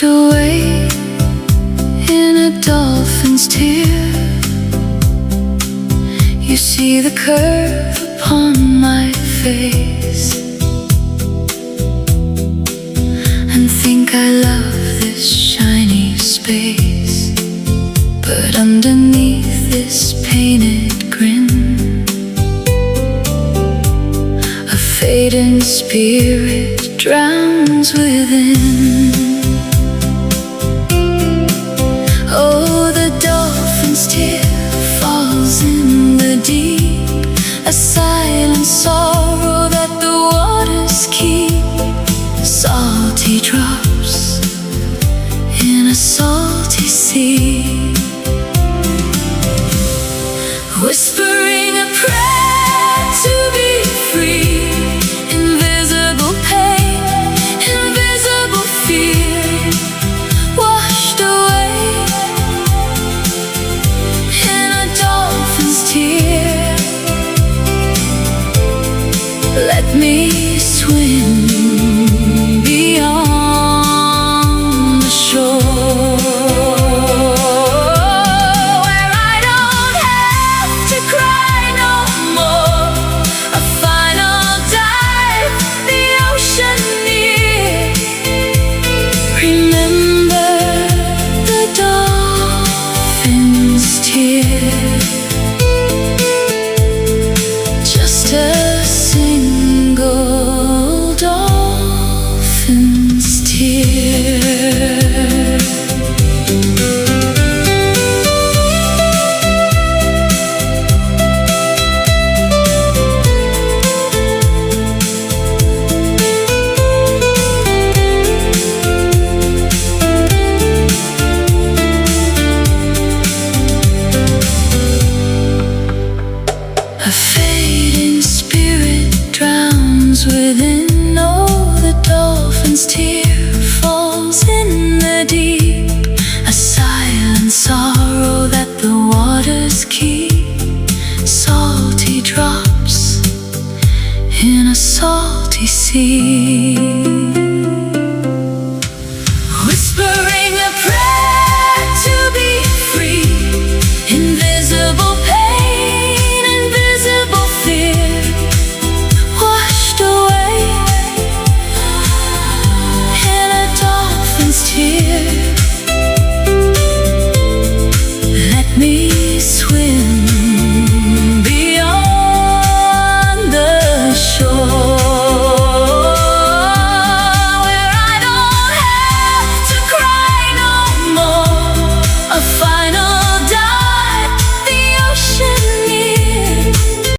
washed away in a dolphin's tear. You see the curve upon my face and think I love this shiny space, but underneath this painted grin, a fading spirit drowns within. Oh, the dolphin's tear falls in the deep, a silent sorrow that the waters keep. Salty drops in a salty sea, whispering a prayer to be free. Invisible pain, invisible fear, washed away in a dolphin's tear. Let me swim beyond the shore, where I don't have to cry no more. A final dive, the ocean near. Remember the dolphin's tear, just a single dolphin's tear. A fading spirit drowns within. Oh, the dolphin's tear falls in the deep, a silent sorrow that the waters keep. Salty drops in a salty sea.